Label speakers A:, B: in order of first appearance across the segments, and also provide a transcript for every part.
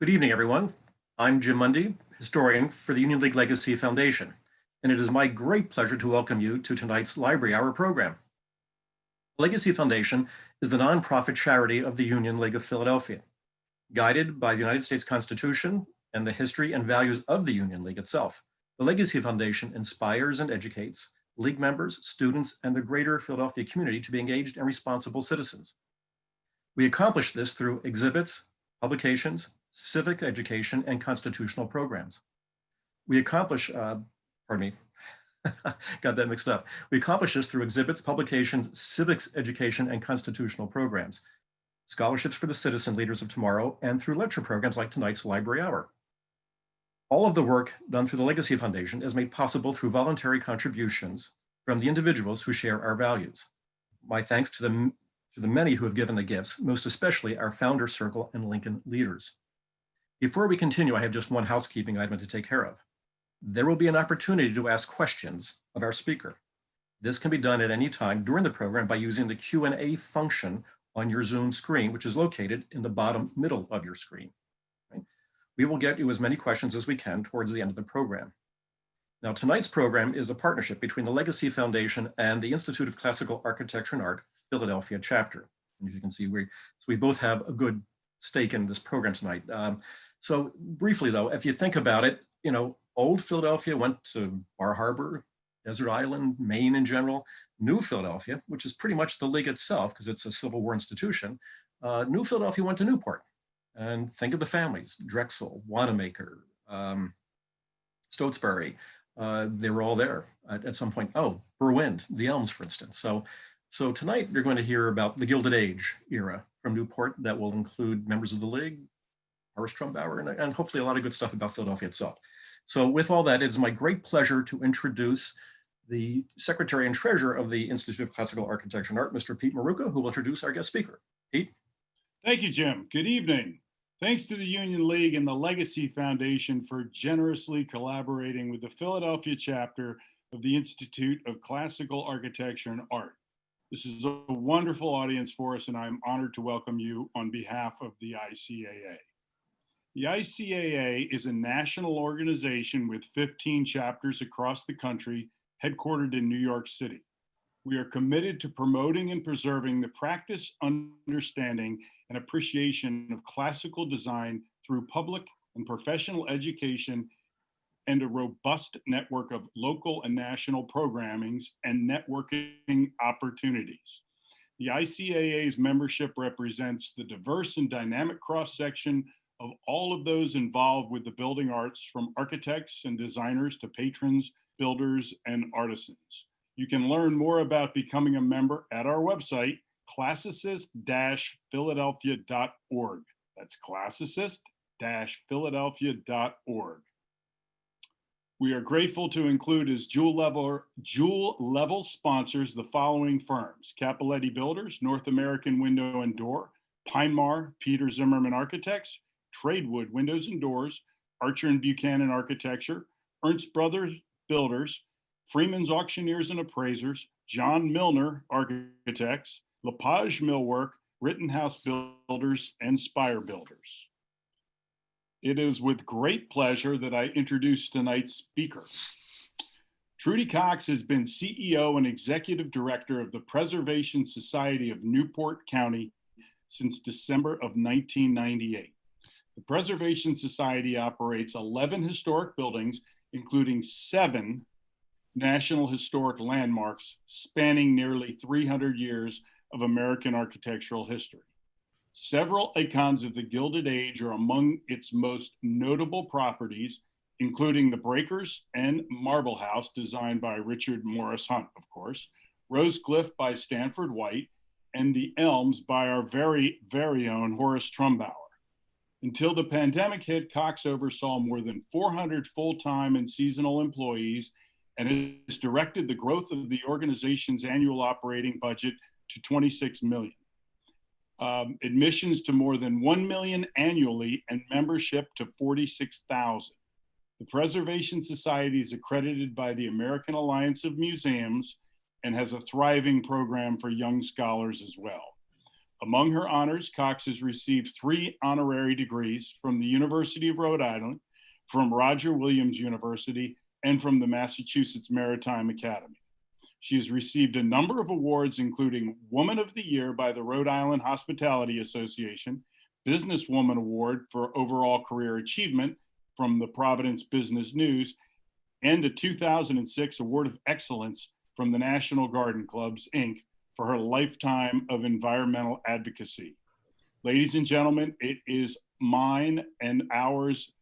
A: Good evening, everyone. I'm Jim Mundy, historian for the Union League Legacy Foundation, and it is my great pleasure to welcome you to tonight's Library Hour program. The Legacy Foundation is the nonprofit charity of the Union League of Philadelphia, guided by the United States Constitution and the history and values of the Union League itself. The Legacy Foundation inspires and educates League members, students, and the greater Philadelphia community to be engaged and responsible citizens. We accomplish this through exhibits, publications, civic education, and constitutional programs. We accomplish, got that mixed up. We accomplish this through exhibits, publications, civics education, and constitutional programs, scholarships for the citizen leaders of tomorrow, and through lecture programs like tonight's Library Hour. All of the work done through the Legacy Foundation is made possible through voluntary contributions from the individuals who share our values. My thanks to the many who have given the gifts, most especially our founder circle and Lincoln leaders. Before we continue, I have just one housekeeping item to take care of. There will be an opportunity to ask questions of our speaker. This can be done at any time during the program by using the Q&A function on your Zoom screen, which is located in the bottom middle of your screen. Right? We will get you as many questions as we can towards the end of the program. Now, tonight's program is a partnership between the Legacy Foundation and the Institute of Classical Architecture and Art, Philadelphia chapter. And as you can see, we both have a good stake in this program tonight. So briefly though, if you think about it, old Philadelphia went to Bar Harbor, Desert Island, Maine in general. New Philadelphia, which is pretty much the League itself because it's a Civil War institution, New Philadelphia went to Newport. And think of the families, Drexel, Wanamaker, Stotesbury, they were all there at some point. Oh, Berwind, the Elms, for instance. So tonight you're going to hear about the Gilded Age era from Newport that will include members of the League, Horace Trumbauer, and hopefully a lot of good stuff about Philadelphia itself. So with all that, it is my great pleasure to introduce the Secretary and Treasurer of the Institute of Classical Architecture and Art, Mr. Pete Maruca, who will introduce our guest speaker. Pete?
B: Thank you, Jim. Good evening. Thanks to the Union League and the Legacy Foundation for generously collaborating with the Philadelphia chapter of the Institute of Classical Architecture and Art. This is a wonderful audience for us, and I'm honored to welcome you on behalf of the ICAA. The ICAA is a national organization with 15 chapters across the country, headquartered in New York City. We are committed to promoting and preserving the practice, understanding, and appreciation of classical design through public and professional education and a robust network of local and national programmings and networking opportunities. The ICAA's membership represents the diverse and dynamic cross-section of all of those involved with the building arts, from architects and designers to patrons, builders, and artisans. You can learn more about becoming a member at our website, classicist-philadelphia.org. That's classicist-philadelphia.org. We are grateful to include as jewel level sponsors the following firms: Cappelletti Builders, North American Window and Door, Pinemar, Peter Zimmerman Architects, Tradewood Windows and Doors, Archer and Buchanan Architecture, Ernst Brothers Builders, Freeman's Auctioneers and Appraisers, John Milner Architects, Lepage Millwork, Rittenhouse Builders, and Spire Builders. It is with great pleasure that I introduce tonight's speaker. Trudy Cox has been CEO and Executive Director of the Preservation Society of Newport County since December of 1998. The Preservation Society operates 11 historic buildings, including 7 National Historic Landmarks spanning nearly 300 years of American architectural history. Several icons of the Gilded Age are among its most notable properties, including the Breakers and Marble House, designed by Richard Morris Hunt, of course, Rose Cliff by Stanford White, and the Elms by our very, very own Horace Trumbauer. Until the pandemic hit, Coxe oversaw more than 400 full-time and seasonal employees and has directed the growth of the organization's annual operating budget to $26 million. Admissions to more than 1 million annually and membership to 46,000. The Preservation Society is accredited by the American Alliance of Museums and has a thriving program for young scholars as well. Among her honors, Coxe has received 3 honorary degrees from the University of Rhode Island, from Roger Williams University, and from the Massachusetts Maritime Academy. She has received a number of awards, including Woman of the Year by the Rhode Island Hospitality Association, Businesswoman Award for Overall Career Achievement from the Providence Business News, and a 2006 Award of Excellence from the National Garden Clubs, Inc., for her lifetime of environmental advocacy. Ladies and gentlemen, it is mine and ours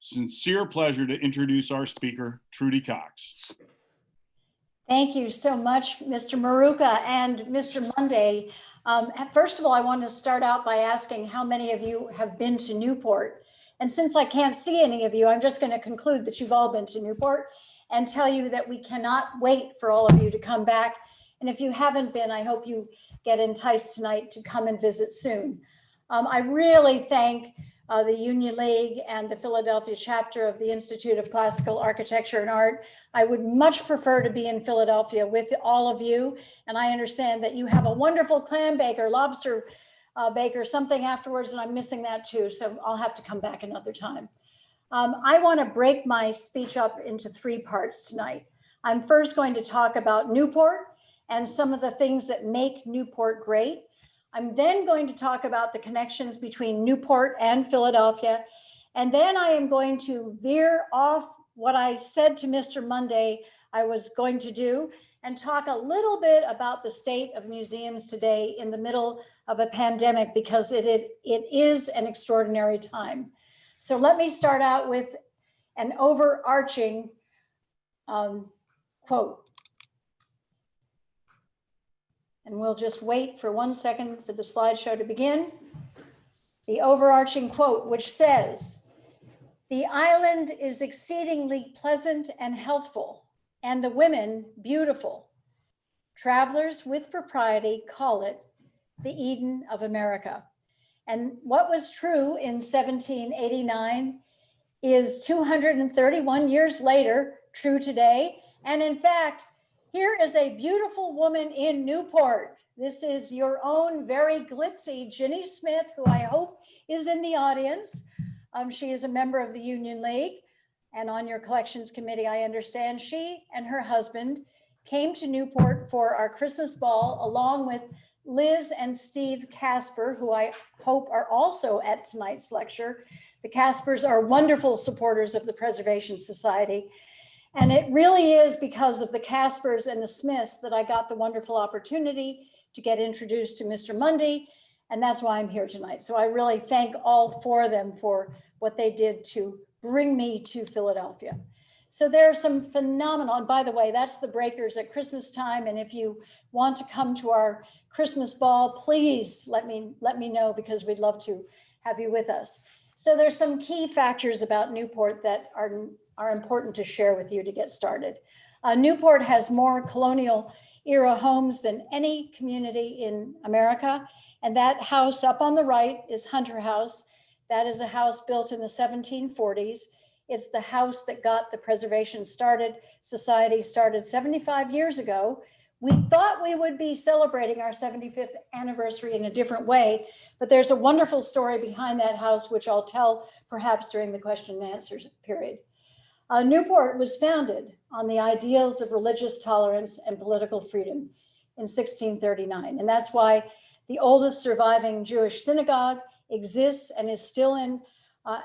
B: sincere pleasure to introduce our speaker, Trudy Cox.
C: Thank you so much, Mr. Maruca and Mr. Monday. First of all, I want to start out by asking how many of you have been to Newport. And since I can't see any of you, I'm just going to conclude that you've all been to Newport and tell you that we cannot wait for all of you to come back. And if you haven't been, I hope you get enticed tonight to come and visit soon. I really thank the Union League and the Philadelphia chapter of the Institute of Classical Architecture and Art. I would much prefer to be in Philadelphia with all of you. And I understand that you have a wonderful clam bake or lobster bake or something afterwards, and I'm missing that too. So I'll have to come back another time. I want to break my speech up into 3 parts tonight. I'm first going to talk about Newport and some of the things that make Newport great. I'm then going to talk about the connections between Newport and Philadelphia. And then I am going to veer off what I said to Mr. Monday I was going to do and talk a little bit about the state of museums today in the middle of a pandemic, because it is an extraordinary time. So let me start out with an overarching quote. And we'll just wait for 1 second for the slideshow to begin. The overarching quote, which says, "The island is exceedingly pleasant and healthful, and the women beautiful. Travelers with propriety call it the Eden of America." And what was true in 1789 is 231 years later, true today. And in fact, here is a beautiful woman in Newport. This is your own very glitzy Ginny Smith, who I hope is in the audience. She is a member of the Union League and on your collections committee, I understand. She and her husband came to Newport for our Christmas ball, along with Liz and Steve Casper, who I hope are also at tonight's lecture. The Caspers are wonderful supporters of the Preservation Society. And it really is because of the Caspers and the Smiths that I got the wonderful opportunity to get introduced to Mr. Monday. And that's why I'm here tonight. So I really thank all 4 of them for what they did to bring me to Philadelphia. So there are some phenomenal, and by the way, that's the Breakers at Christmas time. And if you want to come to our Christmas ball, please let me know, because we'd love to have you with us. So there's some key factors about Newport that are important to share with you to get started. Newport has more colonial era homes than any community in America. And that house up on the right is Hunter House. That is a house built in the 1740s. It's the house that got the Preservation Society started 75 years ago. We thought we would be celebrating our 75th anniversary in a different way, but there's a wonderful story behind that house, which I'll tell perhaps during the question and answers period. Newport was founded on the ideals of religious tolerance and political freedom in 1639. And that's why the oldest surviving Jewish synagogue exists and is still in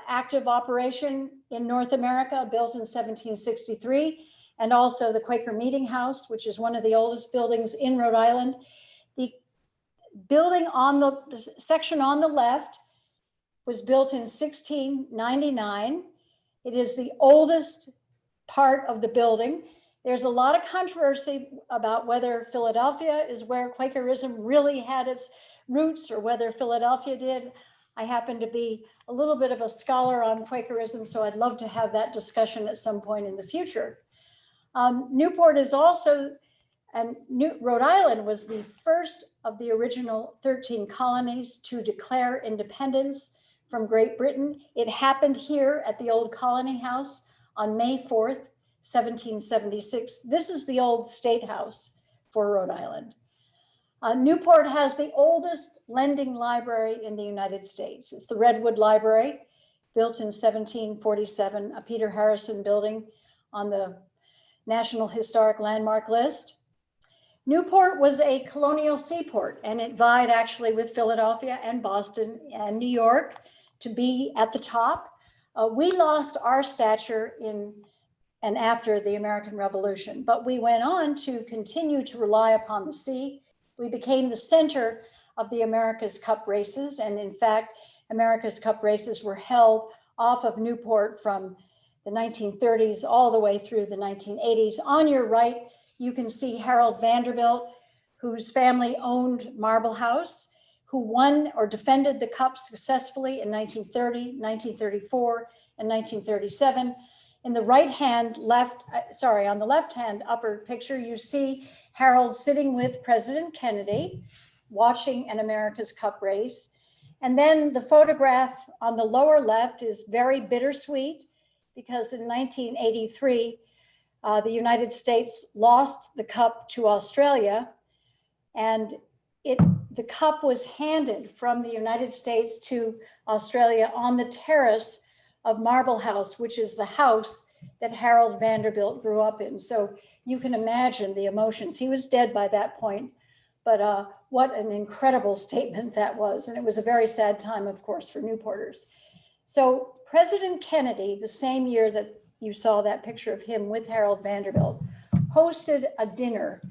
C: active operation in North America, built in 1763. And also the Quaker Meeting House, which is one of the oldest buildings in Rhode Island. The building on the section on the left was built in 1699. It is the oldest part of the building. There's a lot of controversy about whether Philadelphia is where Quakerism really had its roots or whether Philadelphia did. I happen to be a little bit of a scholar on Quakerism, so I'd love to have that discussion at some point in the future. Newport is also, and Rhode Island was the first of the original 13 colonies to declare independence from Great Britain. It happened here at the old Colony House on May 4th, 1776. This is the old State House for Rhode Island. Newport has the oldest lending library in the United States. It's the Redwood Library, built in 1747, a Peter Harrison building on the National Historic Landmark list. Newport was a colonial seaport, and it vied actually with Philadelphia and Boston and New York to be at the top. We lost our stature in and after the American Revolution, but we went on to continue to rely upon the sea. We became the center of the America's Cup races, and in fact, America's Cup races were held off of Newport from the 1930s all the way through the 1980s. On your right, you can see Harold Vanderbilt, whose family owned Marble House, who won or defended the Cup successfully in 1930, 1934, and 1937. In the on the left-hand upper picture, you see Harold sitting with President Kennedy, watching an America's Cup race. And then the photograph on the lower left is very bittersweet, because in 1983, the United States lost the Cup to Australia, and the Cup was handed from the United States to Australia on the terrace of Marble House, which is the house that Harold Vanderbilt grew up in. So you can imagine the emotions. He was dead by that point, but what an incredible statement that was. And it was a very sad time, of course, for Newporters. So President Kennedy, the same year that you saw that picture of him with Harold Vanderbilt, hosted a dinner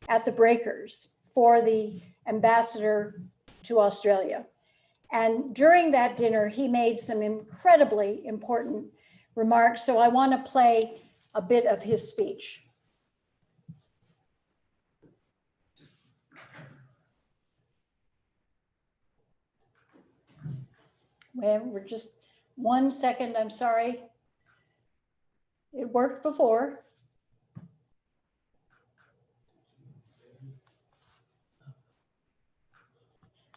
C: at the Breakers for the ambassador to Australia. And during that dinner, he made some incredibly important remarks. So I want to play a bit of his speech. We're just 1 second, I'm sorry. It worked before.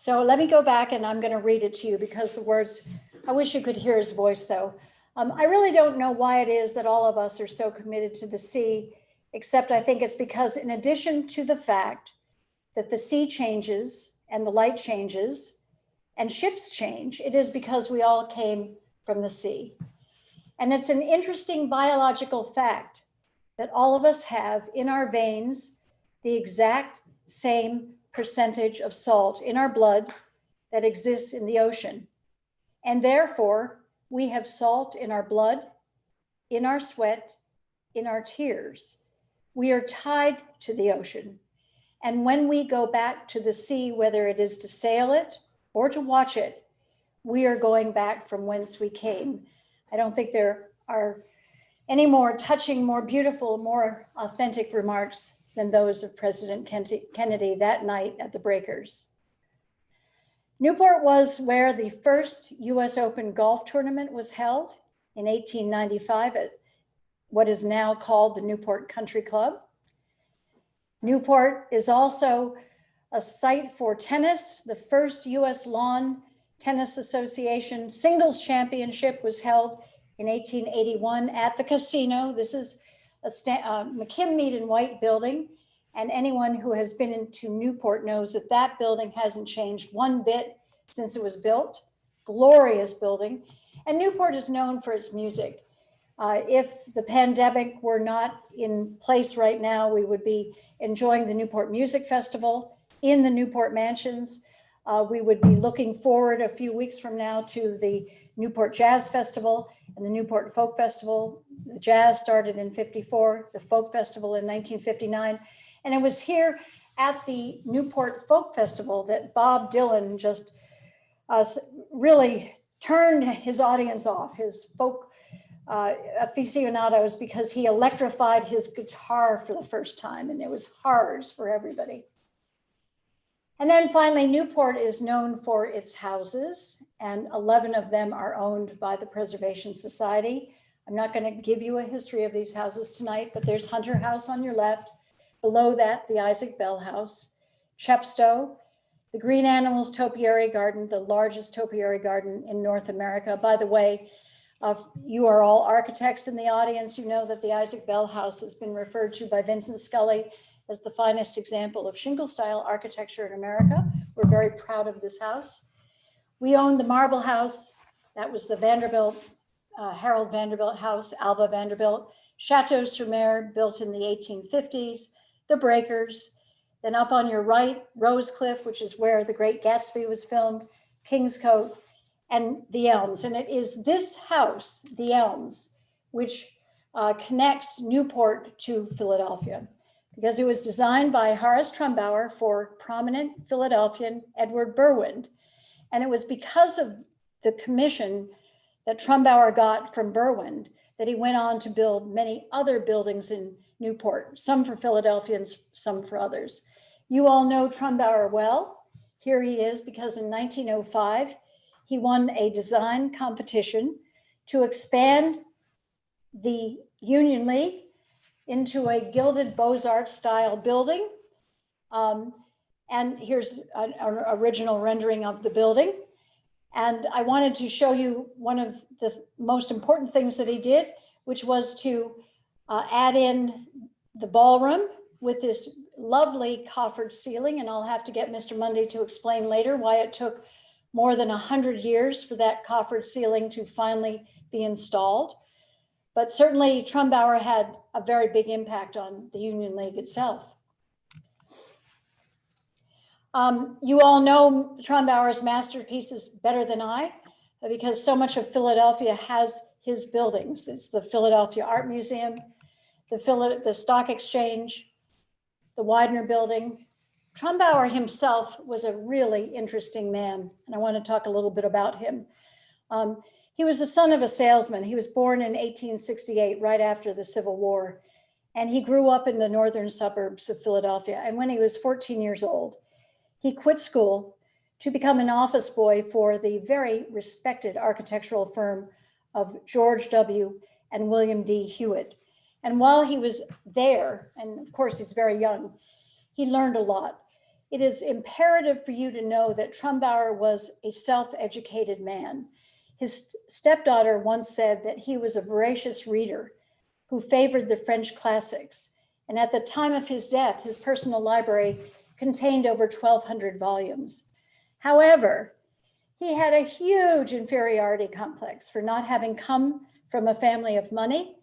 C: So let me go back and I'm going to read it to you, because the words, I wish you could hear his voice though. I really don't know why it is that all of us are so committed to the sea, except I think it's because, in addition to the fact that the sea changes and the light changes and ships change, it is because we all came from the sea. And it's an interesting biological fact that all of us have in our veins the exact same percentage of salt in our blood that exists in the ocean. And therefore, we have salt in our blood, in our sweat, in our tears. We are tied to the ocean. And when we go back to the sea, whether it is to sail it or to watch it, we are going back from whence we came. I don't think there are any more touching, more beautiful, more authentic remarks than those of President Kennedy that night at the Breakers. Newport was where the first US Open golf tournament was held in 1895 at what is now called the Newport Country Club. Newport is also a site for tennis. The first US Lawn Tennis Association singles championship was held in 1881 at the casino. This is a McKim Mead and White building. And anyone who has been into Newport knows that that building hasn't changed one bit since it was built. Glorious building. And Newport is known for its music. If the pandemic were not in place right now, we would be enjoying the Newport Music Festival in the Newport Mansions. We would be looking forward a few weeks from now to the Newport Jazz Festival and the Newport Folk Festival. The jazz started in '54, the Folk Festival in 1959. And it was here at the Newport Folk Festival that Bob Dylan just really turned his audience off, his folk aficionados, because he electrified his guitar for the first time, and it was horrors for everybody. And then finally, Newport is known for its houses, and 11 of them are owned by the Preservation Society. I'm not going to give you a history of these houses tonight, but there's Hunter House on your left. Below that, the Isaac Bell House, Chateau, the Green Animals Topiary Garden, the largest topiary garden in North America. By the way, you are all architects in the audience. You know that the Isaac Bell House has been referred to by Vincent Scully as the finest example of shingle style architecture in America. We're very proud of this house. We own the Marble House. That was the Vanderbilt, Harold Vanderbilt house, Alva Vanderbilt. Chateau sur Mer, built in the 1850s. The Breakers. Then up on your right, Rose Cliff, which is where The Great Gatsby was filmed, Kingscote, and the Elms. And it is this house, the Elms, which connects Newport to Philadelphia, because it was designed by Horace Trumbauer for prominent Philadelphian Edward Berwind. And it was because of the commission that Trumbauer got from Berwind that he went on to build many other buildings in Newport, some for Philadelphians, some for others. You all know Trumbauer well. Here he is, because in 1905, he won a design competition to expand the Union League into a gilded Beaux-Arts style building. And here's an original rendering of the building. And I wanted to show you one of the most important things that he did, which was to add in the ballroom with this lovely coffered ceiling. And I'll have to get Mr. Mundy to explain later why it took more than 100 years for that coffered ceiling to finally be installed. But certainly Trumbauer had a very big impact on the Union League itself. You all know Trumbauer's masterpieces better than I, because so much of Philadelphia has his buildings. It's the Philadelphia Art Museum, the Stock Exchange, the Weiner Building. Trumbauer himself was a really interesting man, and I want to talk a little bit about him. He was the son of a salesman. He was born in 1868, right after the Civil War, and he grew up in the northern suburbs of Philadelphia. And when he was 14 years old, he quit school to become an office boy for the very respected architectural firm of George W. and William D. Hewitt. And while he was there, and of course he's very young, he learned a lot. It is imperative for you to know that Trumbauer was a self-educated man. His stepdaughter once said that he was a voracious reader who favored the French classics. And at the time of his death, his personal library contained over 1,200 volumes. However, he had a huge inferiority complex for not having come from a family of money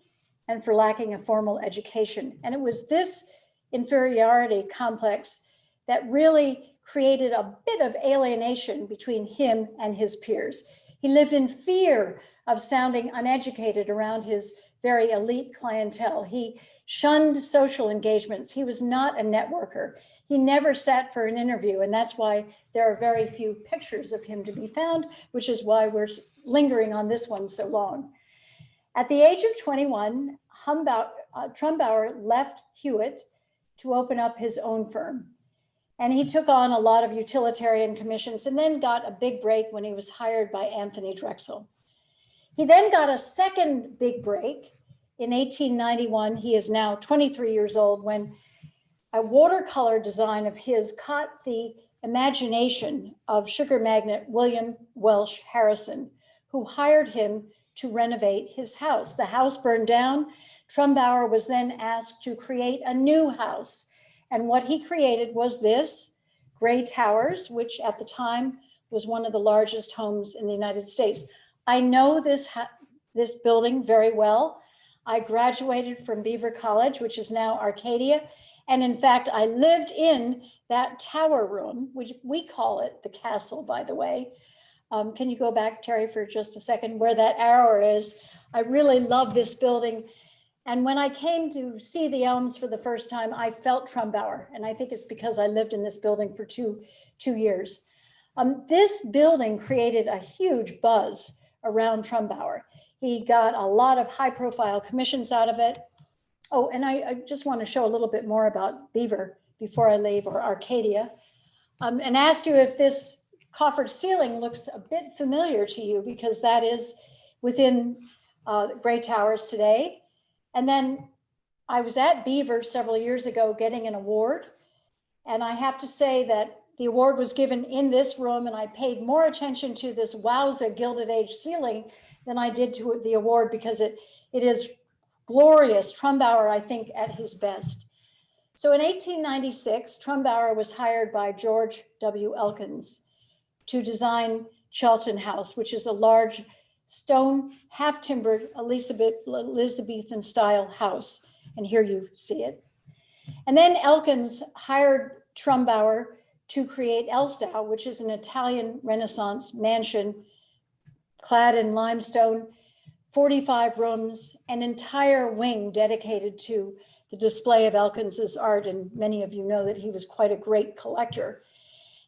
C: and for lacking a formal education. And it was this inferiority complex that really created a bit of alienation between him and his peers. He lived in fear of sounding uneducated around his very elite clientele. He shunned social engagements. He was not a networker. He never sat for an interview, and that's why there are very few pictures of him to be found, which is why we're lingering on this one so long. At the age of 21, Trumbauer left Hewitt to open up his own firm. And he took on a lot of utilitarian commissions and then got a big break when he was hired by Anthony Drexel. He then got a second big break in 1891. He is now 23 years old, when a watercolor design of his caught the imagination of sugar magnate William Welsh Harrison, who hired him to renovate his house. The house burned down. Trumbauer was then asked to create a new house. And what he created was this, Gray Towers, which at the time was one of the largest homes in the United States. I know this building very well. I graduated from Beaver College, which is now Arcadia. And in fact, I lived in that tower room, which we call it the castle, by the way. Can you go back, Terry, for just a second, where that arrow is? I really love this building. And when I came to see the Elms for the first time, I felt Trumbauer. And I think it's because I lived in this building for two years. This building created a huge buzz around Trumbauer. He got a lot of high profile commissions out of it. Oh, and I just want to show a little bit more about Beaver before I leave, or Arcadia, and ask you if this coffered ceiling looks a bit familiar to you, because that is within Gray Towers today. And then I was at Beaver several years ago getting an award. And I have to say that the award was given in this room, and I paid more attention to this wowza Gilded Age ceiling than I did to the award, because it is glorious. Trumbauer, I think, at his best. So in 1896, Trumbauer was hired by George W. Elkins to design Chelton House, which is a large stone, half-timbered Elizabethan style house. And here you see it. And then Elkins hired Trumbauer to create Elstow, which is an Italian Renaissance mansion clad in limestone, 45 rooms, an entire wing dedicated to the display of Elkins's art. And many of you know that he was quite a great collector.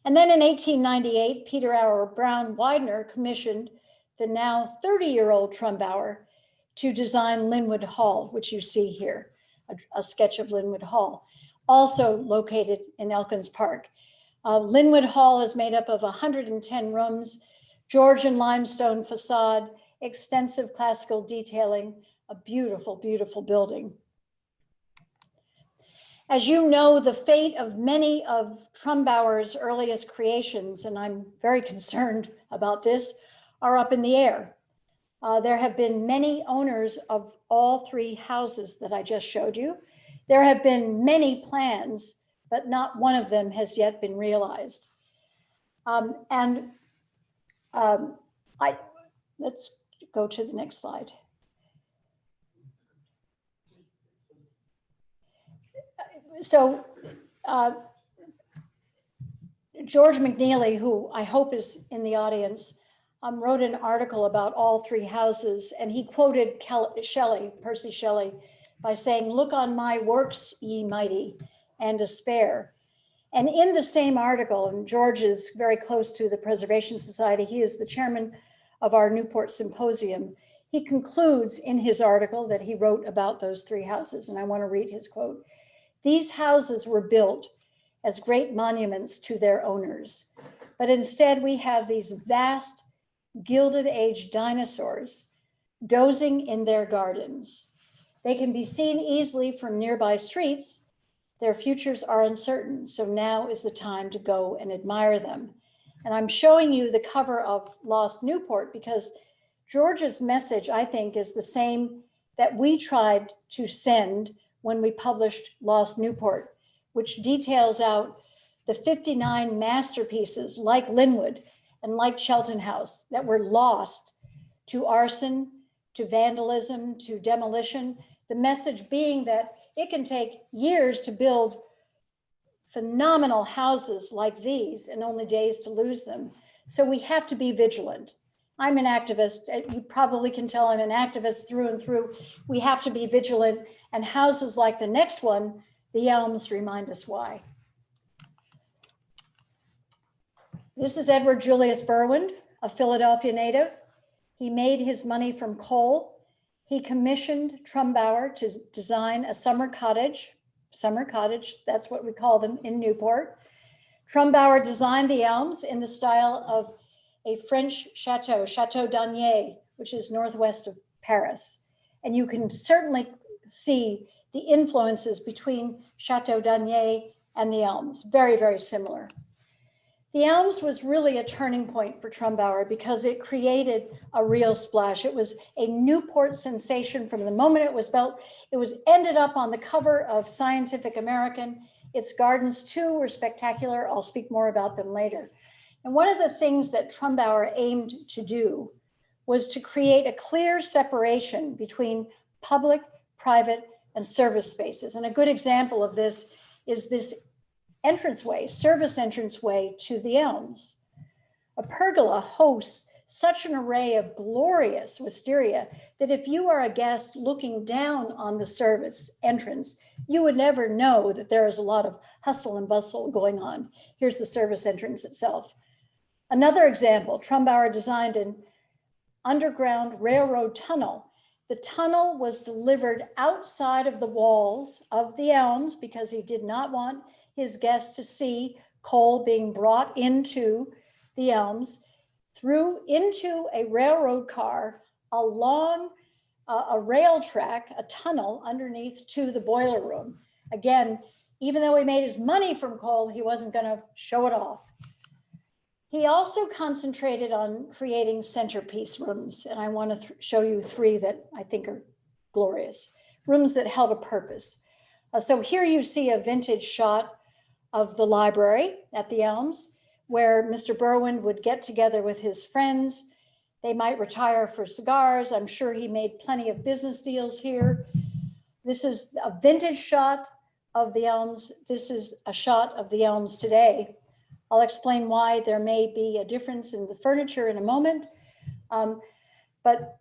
C: And then in 1898, Peter Auer Brown Weiner commissioned the now 30-year-old Trumbauer to design Linwood Hall, which you see here, a sketch of Linwood Hall, also located in Elkins Park. Linwood Hall is made up of 110 rooms, Georgian limestone facade, extensive classical detailing, a beautiful, beautiful building. As you know, the fate of many of Trumbauer's earliest creations, and I'm very concerned about this, are up in the air. There have been many owners of all three houses that I just showed you. There have been many plans, but not one of them has yet been realized. Let's go to the next slide. So George McNeely, who I hope is in the audience, wrote an article about all three houses, and he quoted Percy Shelley, by saying, "Look on my works, ye mighty, and despair." And in the same article, and George is very close to the Preservation Society, he is the chairman of our Newport Symposium. He concludes in his article that he wrote about those three houses, and I want to read his quote. "These houses were built as great monuments to their owners, but instead we have these vast Gilded Age dinosaurs dozing in their gardens. They can be seen easily from nearby streets. Their futures are uncertain, so now is the time to go and admire them." And I'm showing you the cover of Lost Newport because George's message, I think, is the same that we tried to send when we published Lost Newport, which details out the 59 masterpieces like Linwood and like Chelton House that were lost to arson, to vandalism, to demolition. The message being that it can take years to build phenomenal houses like these and only days to lose them. So we have to be vigilant. I'm an activist. You probably can tell I'm an activist through and through. We have to be vigilant, and houses like the next one, the Elms, remind us why. This is Edward Julius Berwind, a Philadelphia native. He made his money from coal. He commissioned Trumbauer to design a summer cottage, that's what we call them in Newport. Trumbauer designed the Elms in the style of a French chateau, Chateau d'Agné, which is northwest of Paris. And you can certainly see the influences between Chateau d'Agné and the Elms, very, very similar. The Elms was really a turning point for Trumbauer because it created a real splash. It was a Newport sensation from the moment it was built. It was ended up on the cover of Scientific American. Its gardens too were spectacular. I'll speak more about them later. And one of the things that Trumbauer aimed to do was to create a clear separation between public, private, and service spaces. And a good example of this is this entranceway, service entranceway to the Elms. A pergola hosts such an array of glorious wisteria that if you are a guest looking down on the service entrance, you would never know that there is a lot of hustle and bustle going on. Here's the service entrance itself. Another example, Trumbauer designed an underground railroad tunnel. The tunnel was delivered outside of the walls of the Elms because he did not want his guests to see coal being brought into the Elms, through into a railroad car, along a rail track, a tunnel underneath to the boiler room. Again, even though he made his money from coal, he wasn't going to show it off. He also concentrated on creating centerpiece rooms, and I want to show you three that I think are glorious. Rooms that held a purpose. So here you see a vintage shot of the library at the Elms, where Mr. Berwyn would get together with his friends. They might retire for cigars. I'm sure he made plenty of business deals here. This is a vintage shot of the Elms. This is a shot of the Elms today. I'll explain why there may be a difference in the furniture in a moment. But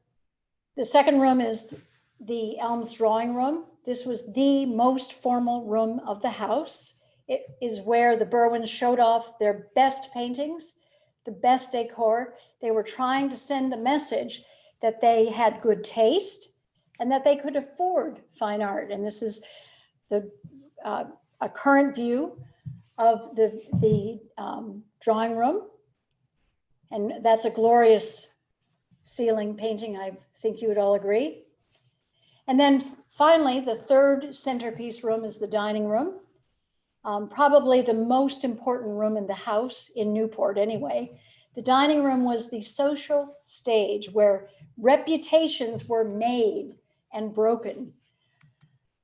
C: the second room is the Elms drawing room. This was the most formal room of the house. It is where the Berwyns showed off their best paintings, the best decor. They were trying to send the message that they had good taste and that they could afford fine art. And this is a current view of the drawing room. And that's a glorious ceiling painting, I think you would all agree. And then finally, the third centerpiece room is the dining room. Probably the most important room in the house in Newport anyway. The dining room was the social stage where reputations were made and broken.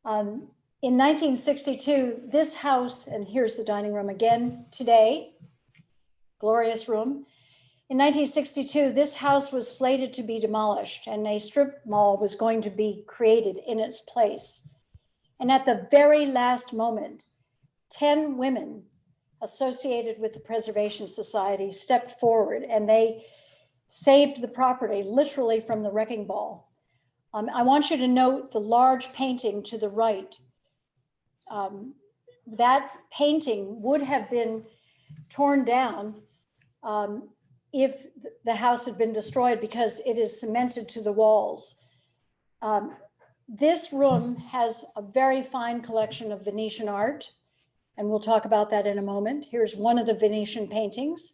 C: In 1962, this house, and here's the dining room again today, glorious room. In 1962, this house was slated to be demolished and a strip mall was going to be created in its place. And at the very last moment, 10 women associated with the Preservation Society stepped forward and they saved the property literally from the wrecking ball. I want you to note the large painting to the right. That painting would have been torn down if the house had been destroyed because it is cemented to the walls. This room has a very fine collection of Venetian art, and we'll talk about that in a moment. Here's one of the Venetian paintings.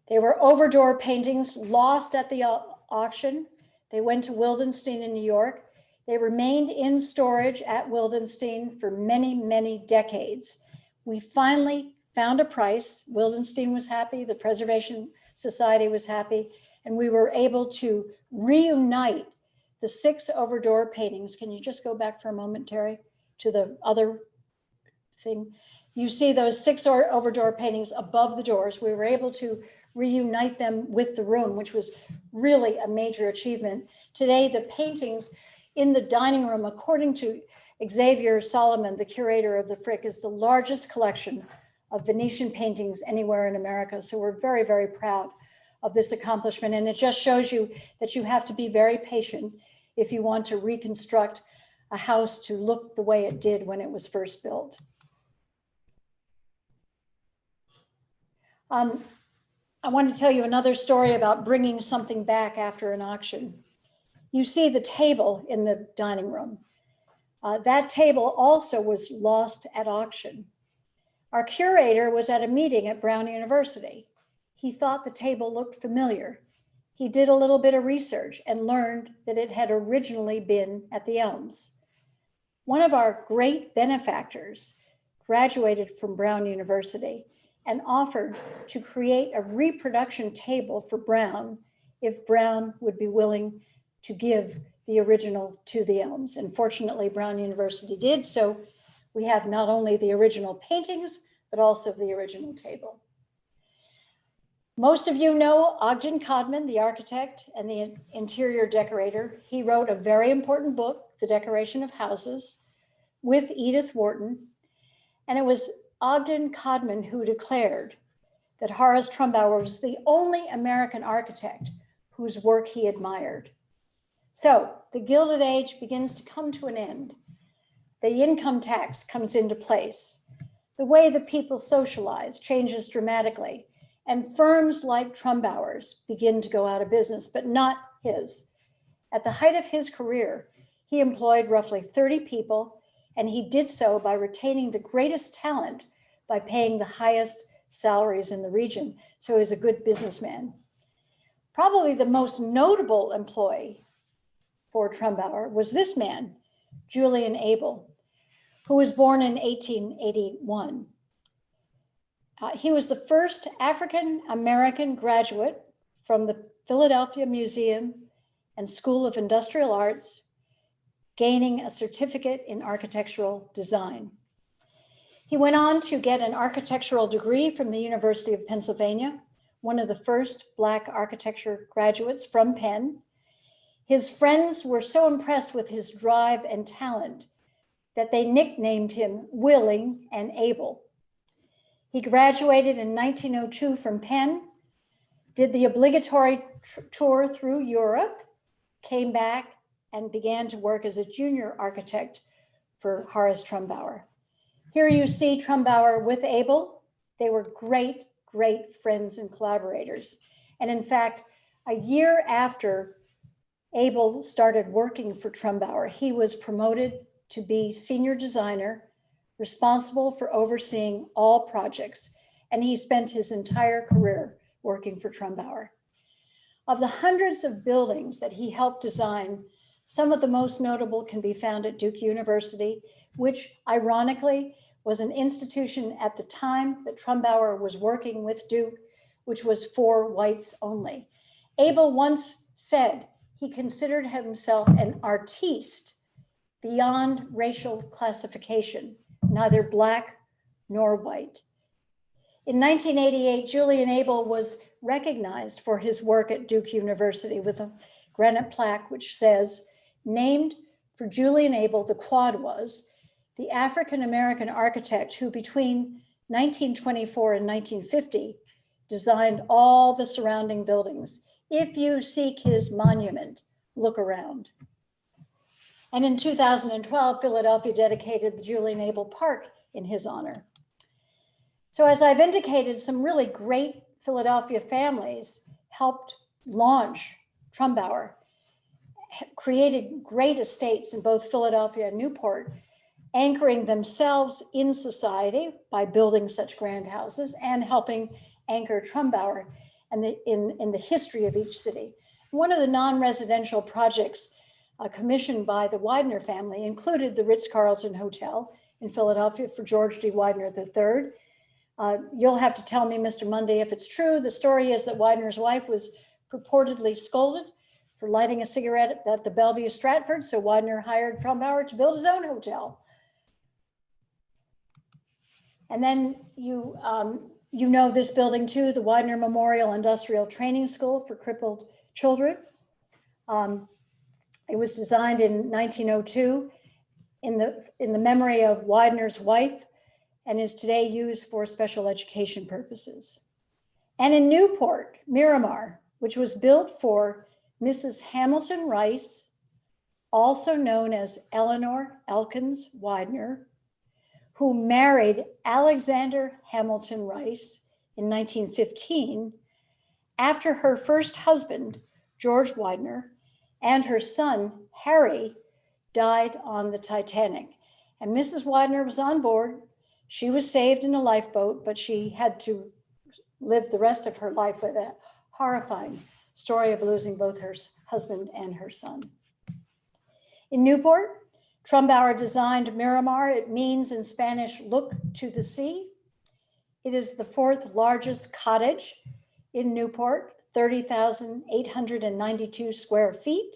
C: They were over-door paintings lost at the auction. They went to Wildenstein in New York. They remained in storage at Wildenstein for many, many decades. We finally found a price. Wildenstein was happy, the Preservation Society was happy, and we were able to reunite the 6 over-door paintings. Can you just go back for a moment, Terry, to the other thing? You see those 6 over-door paintings above the doors. We were able to reunite them with the room, which was really a major achievement. Today, the paintings in the dining room, according to Xavier Solomon, the curator of the Frick, is the largest collection of Venetian paintings anywhere in America. So we're very, very proud of this accomplishment. And it just shows you that you have to be very patient if you want to reconstruct a house to look the way it did when it was first built. I want to tell you another story about bringing something back after an auction. You see the table in the dining room. That table also was lost at auction. Our curator was at a meeting at Brown University. He thought the table looked familiar. He did a little bit of research and learned that it had originally been at the Elms. One of our great benefactors graduated from Brown University and offered to create a reproduction table for Brown if Brown would be willing to give the original to the Elms. And fortunately, Brown University did. So we have not only the original paintings, but also the original table. Most of you know Ogden Codman, the architect and the interior decorator. He wrote a very important book, The Decoration of Houses, with Edith Wharton. And it was Ogden Codman who declared that Horace Trumbauer was the only American architect whose work he admired. So the Gilded Age begins to come to an end. The income tax comes into place. The way that people socialize changes dramatically. And firms like Trumbauer's begin to go out of business, but not his. At the height of his career, he employed roughly 30 people, and he did so by retaining the greatest talent by paying the highest salaries in the region. So he was a good businessman. Probably the most notable employee for Trumbauer was this man, Julian Abel, who was born in 1881. He was the first African-American graduate from the Philadelphia Museum and School of Industrial Arts gaining a certificate in architectural design. He went on to get an architectural degree from the University of Pennsylvania, one of the first Black architecture graduates from Penn. His friends were so impressed with his drive and talent that they nicknamed him Willing and Able. He graduated in 1902 from Penn, did the obligatory tour through Europe, came back and began to work as a junior architect for Horace Trumbauer. Here you see Trumbauer with Abel. They were great, great friends and collaborators. And in fact, a year after Abel started working for Trumbauer, he was promoted to be senior designer, responsible for overseeing all projects. And he spent his entire career working for Trumbauer. Of the hundreds of buildings that he helped design, some of the most notable can be found at Duke University, which ironically was an institution at the time that Trumbauer was working with Duke, which was for whites only. Abel once said he considered himself an artiste beyond racial classification, neither Black nor white. In 1988, Julian Abel was recognized for his work at Duke University with a granite plaque which says, named for Julian Abel, the quad was the African-American architect who between 1924 and 1950 designed all the surrounding buildings. If you seek his monument, look around. And in 2012, Philadelphia dedicated the Julian Abel Park in his honor. So as I've indicated, some really great Philadelphia families helped launch Trumbauer, created great estates in both Philadelphia and Newport, anchoring themselves in society by building such grand houses and helping anchor Trumbauer and in the history of each city. One of the non-residential projects commissioned by the Weiner family included the Ritz-Carlton Hotel in Philadelphia for George D. Weiner III. You'll have to tell me, Mr. Mundy, if it's true. The story is that Weiner's wife was purportedly scolded for lighting a cigarette at the Bellevue Stratford, so Weiner hired Trumbauer to build his own hotel. And then you know this building too, the Weiner Memorial Industrial Training School for Crippled Children. It was designed in 1902 in the memory of Weiner's wife and is today used for special education purposes. And in Newport, Miramar, which was built for Mrs. Hamilton Rice, also known as Eleanor Elkins Weiner, who married Alexander Hamilton Rice in 1915 after her first husband, George Weiner, and her son, Harry, died on the Titanic. And Mrs. Weiner was on board. She was saved in a lifeboat, but she had to live the rest of her life with a horrifying story of losing both her husband and her son. In Newport, Trumbauer designed Miramar. It means in Spanish, look to the sea. It is the fourth largest cottage in Newport, 30,892 square feet.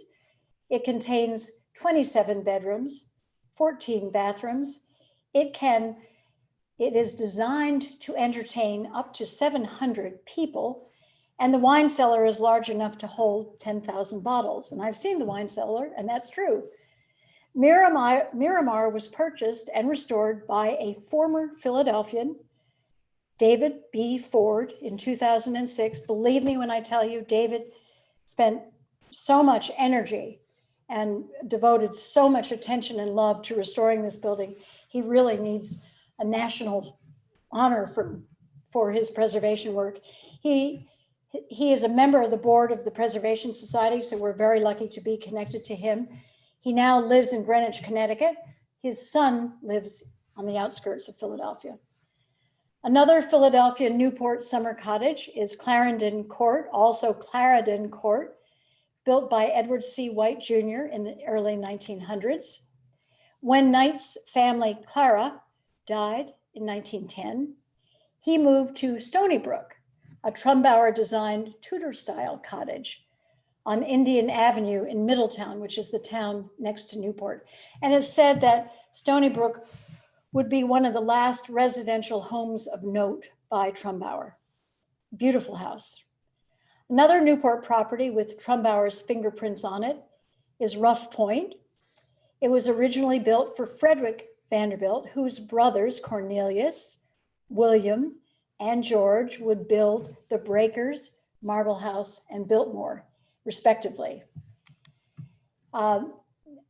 C: It contains 27 bedrooms, 14 bathrooms. It is designed to entertain up to 700 people, and the wine cellar is large enough to hold 10,000 bottles. And I've seen the wine cellar, and that's true. Miramar was purchased and restored by a former Philadelphian, David B. Ford, in 2006. Believe me when I tell you, David spent so much energy and devoted so much attention and love to restoring this building. He really needs a national honor for his preservation work. He is a member of the board of the Preservation Society, so we're very lucky to be connected to him. He now lives in Greenwich, Connecticut. His son lives on the outskirts of Philadelphia. Another Philadelphia Newport summer cottage is Clarendon Court, also Clarendon Court, built by Edward C. White Jr. in the early 1900s. When Knight's family, Clara, died in 1910, he moved to Stony Brook, a Trumbauer-designed Tudor-style cottage. on Indian Avenue in Middletown, which is the town next to Newport. And it's said that Stony Brook would be one of the last residential homes of note by Trumbauer. Beautiful house. Another Newport property with Trumbauer's fingerprints on it is Rough Point. It was originally built for Frederick Vanderbilt, whose brothers, Cornelius, William, and George, would build the Breakers, Marble House, and Biltmore, respectively.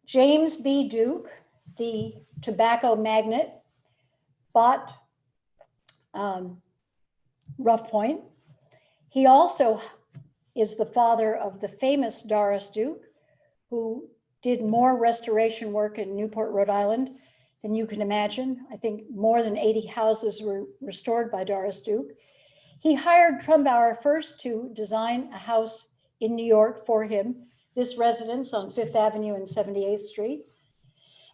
C: James B. Duke, the tobacco magnate, bought Rough Point. He also is the father of the famous Doris Duke, who did more restoration work in Newport, Rhode Island than you can imagine. I think more than 80 houses were restored by Doris Duke. He hired Trumbauer first to design a house in New York for him, this residence on Fifth Avenue and 78th Street.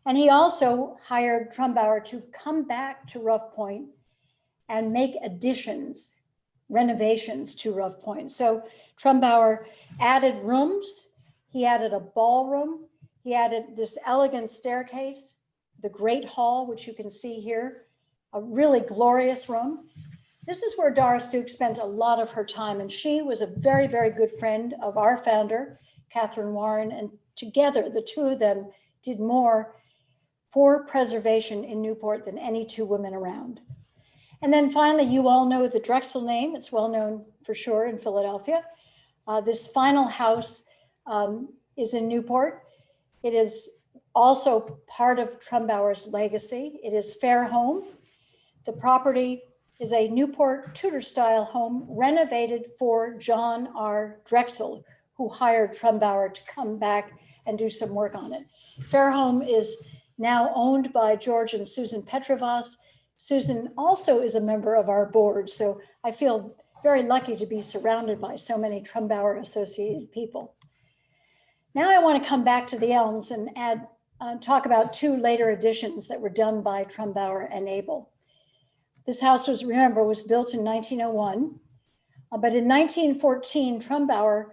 C: And he also hired Trumbauer to come back to Rough Point and make additions, renovations to Rough Point. So Trumbauer added rooms, he added a ballroom, he added this elegant staircase, the Great Hall, which you can see here, a really glorious room. This is where Doris Duke spent a lot of her time, and she was a very, very good friend of our founder, Catherine Warren, and together, the two of them did more for preservation in Newport than any two women around. And then finally, you all know the Drexel name. It's well known for sure in Philadelphia. This final house is in Newport. It is also part of Trumbauer's legacy. It is Fair Home. The property is a Newport Tudor-style home renovated for John R. Drexel, who hired Trumbauer to come back and do some work on it. Fair Home is now owned by George and Susan Petrovas. Susan also is a member of our board, so I feel very lucky to be surrounded by so many Trumbauer associated people. Now I want to come back to the Elms and talk about two later additions that were done by Trumbauer and Abel. This house was built in 1901, but in 1914, Trumbauer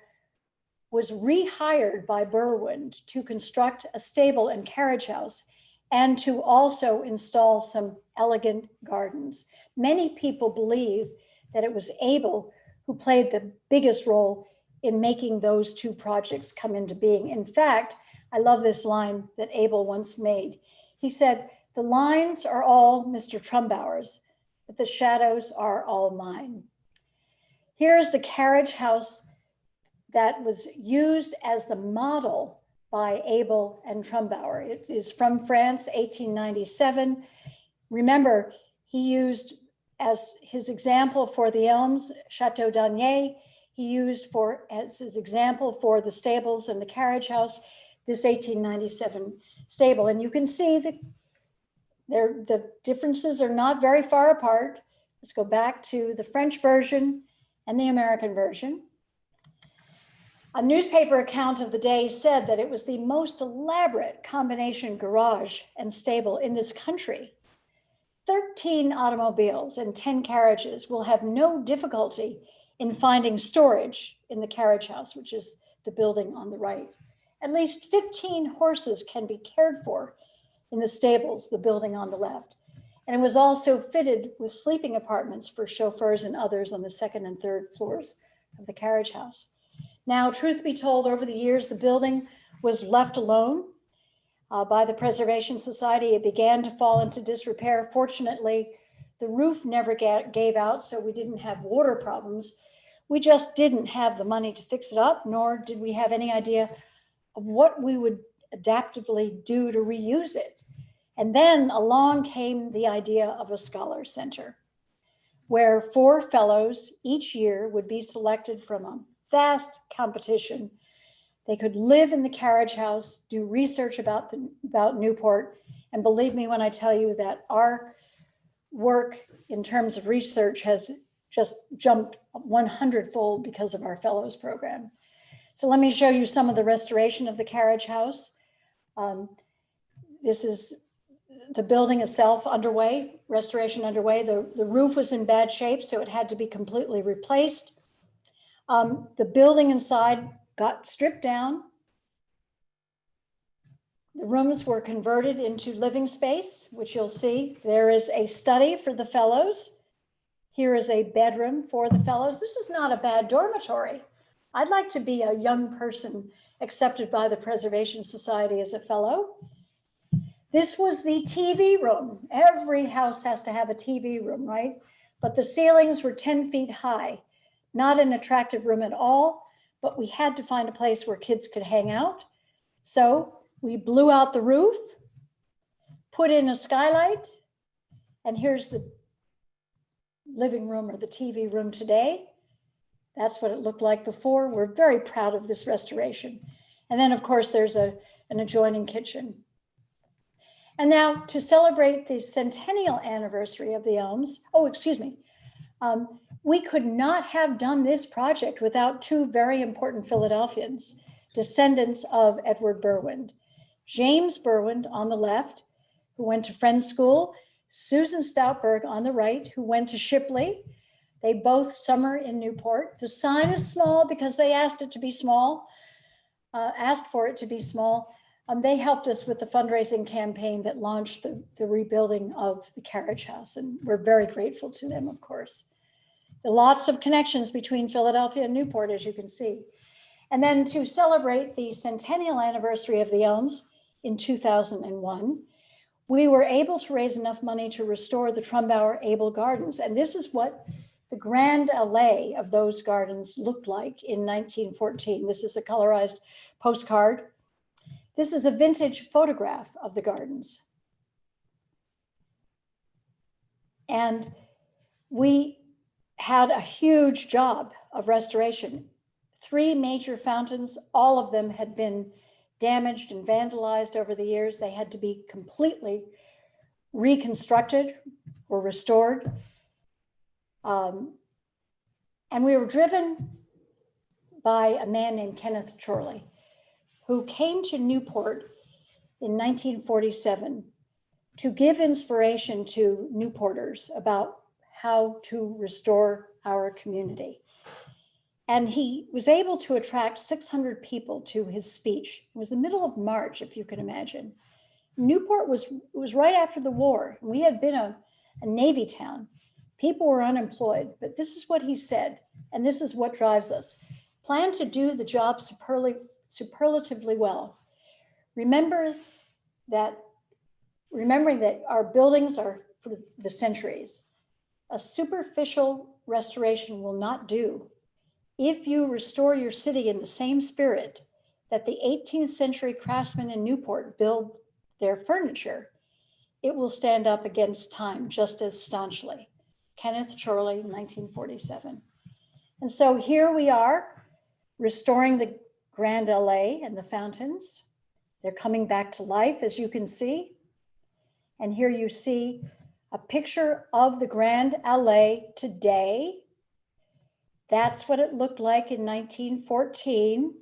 C: was rehired by Berwind to construct a stable and carriage house and to also install some elegant gardens. Many people believe that it was Abel who played the biggest role in making those two projects come into being. In fact, I love this line that Abel once made. He said, "The lines are all Mr. Trumbauer's, but the shadows are all mine." Here's the carriage house that was used as the model by Abel and Trumbauer. It is from France, 1897. Remember, he used as his example for the Elms, Chateau d'Agné. He used as his example for the stables and the carriage house, this 1897 stable. And you can see that the differences are not very far apart. Let's go back to the French version and the American version. A newspaper account of the day said that it was the most elaborate combination garage and stable in this country. 13 automobiles and 10 carriages will have no difficulty in finding storage in the carriage house, which is the building on the right. At least 15 horses can be cared for in the stables, the building on the left. And it was also fitted with sleeping apartments for chauffeurs and others on the second and third floors of the carriage house. Now, truth be told, over the years, the building was left alone by the Preservation Society. It began to fall into disrepair. Fortunately, the roof never gave out, so we didn't have water problems. We just didn't have the money to fix it up, nor did we have any idea of what we would adaptively do to reuse it. And then along came the idea of a scholar center, where 4 fellows each year would be selected from a vast competition. They could live in the carriage house, do research about Newport, and believe me when I tell you that our work in terms of research has just jumped 100-fold because of our fellows program. So let me show you some of the restoration of the carriage house. This is the building itself underway, restoration underway. The roof was in bad shape, so it had to be completely replaced. The building inside got stripped down. The rooms were converted into living space, which you'll see. There is a study for the fellows. Here is a bedroom for the fellows. This is not a bad dormitory. I'd like to be a young person accepted by the Preservation Society as a fellow. This was the TV room. Every house has to have a TV room, right? But the ceilings were 10 feet high. Not an attractive room at all, but we had to find a place where kids could hang out. So we blew out the roof, put in a skylight, and here's the living room or the TV room today. That's what it looked like before. We're very proud of this restoration. And then of course there's an adjoining kitchen. And now to celebrate the centennial anniversary of the Elms, we could not have done this project without two very important Philadelphians, descendants of Edward Berwind. James Berwind on the left, who went to Friends School, Susan Stoutberg on the right, who went to Shipley. They both summer in Newport. The sign is small because they asked it to be small, asked for it to be small. They helped us with the fundraising campaign that launched the rebuilding of the carriage house, and we're very grateful to them, of course. There are lots of connections between Philadelphia and Newport, as you can see. And then to celebrate the centennial anniversary of the Elms in 2001, we were able to raise enough money to restore the Trumbauer Abel Gardens. And this is what the grand allée of those gardens looked like in 1914. This is a colorized postcard. This is a vintage photograph of the gardens. And we had a huge job of restoration. 3 major fountains, all of them had been damaged and vandalized over the years. They had to be completely reconstructed or restored. And we were driven by a man named Kenneth Chorley, who came to Newport in 1947 to give inspiration to Newporters about how to restore our community. And he was able to attract 600 people to his speech. It was the middle of March, if you can imagine. Newport was right after the war. We had been a Navy town. People were unemployed, but this is what he said, and this is what drives us. Plan to do the job superlatively well. Remembering that our buildings are for the centuries. A superficial restoration will not do. If you restore your city in the same spirit that the 18th century craftsmen in Newport build their furniture, it will stand up against time just as staunchly. Kenneth Chorley, 1947. And so here we are, restoring the Grand Allée and the fountains. They're coming back to life, as you can see. And here you see a picture of the Grand Allée today. That's what it looked like in 1914.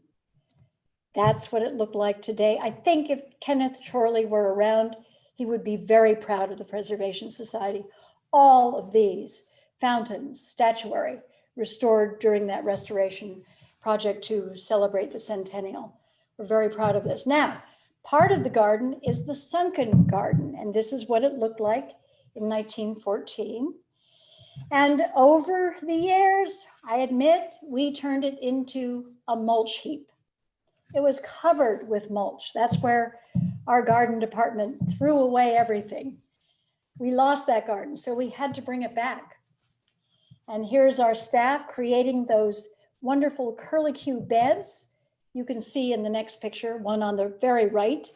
C: That's what it looked like today. I think if Kenneth Chorley were around, he would be very proud of the Preservation Society. All of these fountains, statuary, restored during that restoration project to celebrate the centennial. We're very proud of this. Now, part of the garden is the Sunken Garden, and this is what it looked like in 1914. And over the years, I admit, we turned it into a mulch heap. It was covered with mulch. That's where our garden department threw away everything. We lost that garden, so we had to bring it back. And here's our staff creating those wonderful curlicue beds. You can see in the next picture, one on the very right,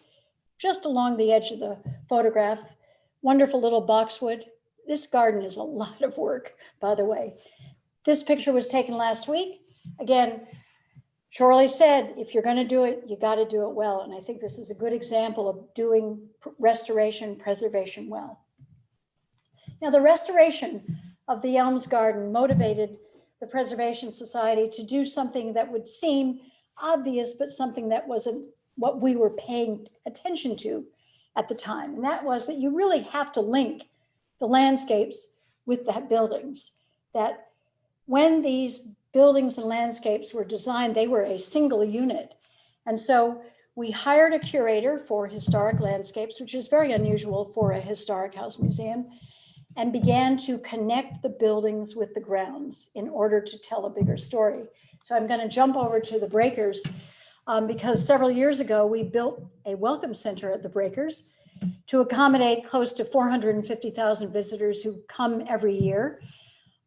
C: just along the edge of the photograph, wonderful little boxwood. This garden is a lot of work, by the way. This picture was taken last week. Again, Chorley said, if you're gonna do it, you gotta do it well. And I think this is a good example of doing restoration, preservation well. Now, the restoration of the Elms Garden motivated the Preservation Society to do something that would seem obvious, but something that wasn't what we were paying attention to at the time. And that was that you really have to link the landscapes with the buildings. That when these buildings and landscapes were designed, they were a single unit. And so we hired a curator for historic landscapes, which is very unusual for a historic house museum, and began to connect the buildings with the grounds in order to tell a bigger story. So I'm going to jump over to the Breakers because several years ago, we built a welcome center at the Breakers to accommodate close to 450,000 visitors who come every year.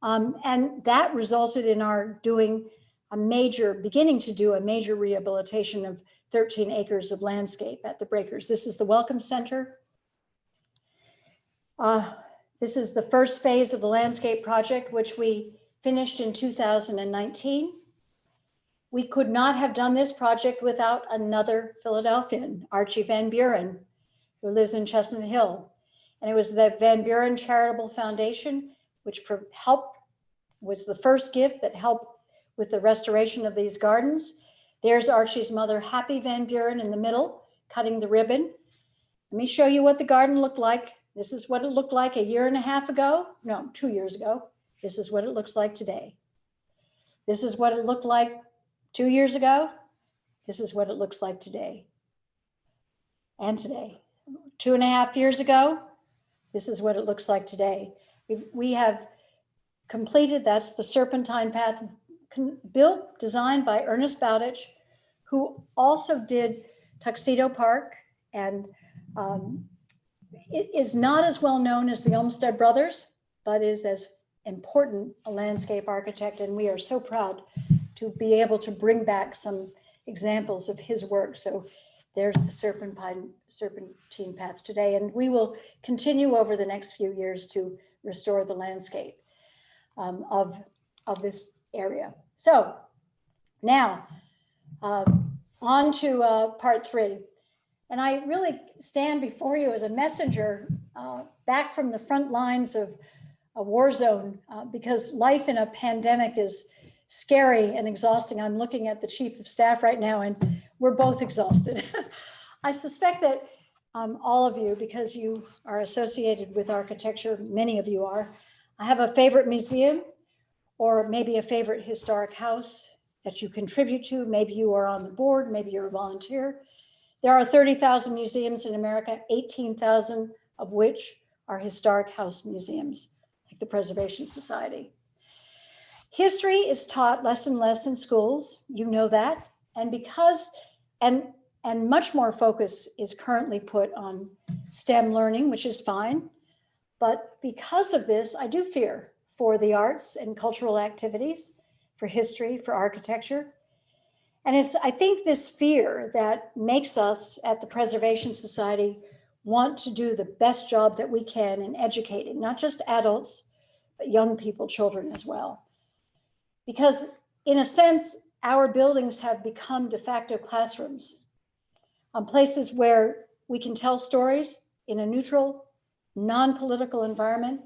C: And that resulted in our beginning to do a major rehabilitation of 13 acres of landscape at the Breakers. This is the Welcome Center. This is the first phase of the landscape project, which we finished in 2019. We could not have done this project without another Philadelphian, Archie Van Buren, who lives in Chestnut Hill. And it was the Van Buren Charitable Foundation, which was the first gift that helped with the restoration of these gardens. There's Archie's mother, Happy Van Buren, in the middle, cutting the ribbon. Let me show you what the garden looked like. This is what it looked like a year and a half ago. No, 2 years ago. This is what it looks like today. This is what it looked like 2 years ago. This is what it looks like today. And today. 2.5 years ago, this is what it looks like today. We have completed, that's the Serpentine Path, built, designed by Ernest Bowditch, who also did Tuxedo Park, and it is not as well known as the Olmsted Brothers, but is as important a landscape architect, and we are so proud to be able to bring back some examples of his work. So there's the Serpentine Path today, and we will continue over the next few years to restore the landscape of this area. So now on to part 3. And I really stand before you as a messenger back from the front lines of a war zone because life in a pandemic is scary and exhausting. I'm looking at the chief of staff right now and we're both exhausted. I suspect that all of you, because you are associated with architecture, many of you are, I have a favorite museum or maybe a favorite historic house that you contribute to. Maybe you are on the board, maybe you're a volunteer. There are 30,000 museums in America, 18,000 of which are historic house museums, like the Preservation Society. History is taught less and less in schools, you know that, and much more focus is currently put on STEM learning, which is fine. But because of this, I do fear for the arts and cultural activities, for history, for architecture. And it's, I think, this fear that makes us at the Preservation Society want to do the best job that we can in educating, not just adults, but young people, children as well. Because in a sense, our buildings have become de facto classrooms, places where we can tell stories in a neutral, non-political environment,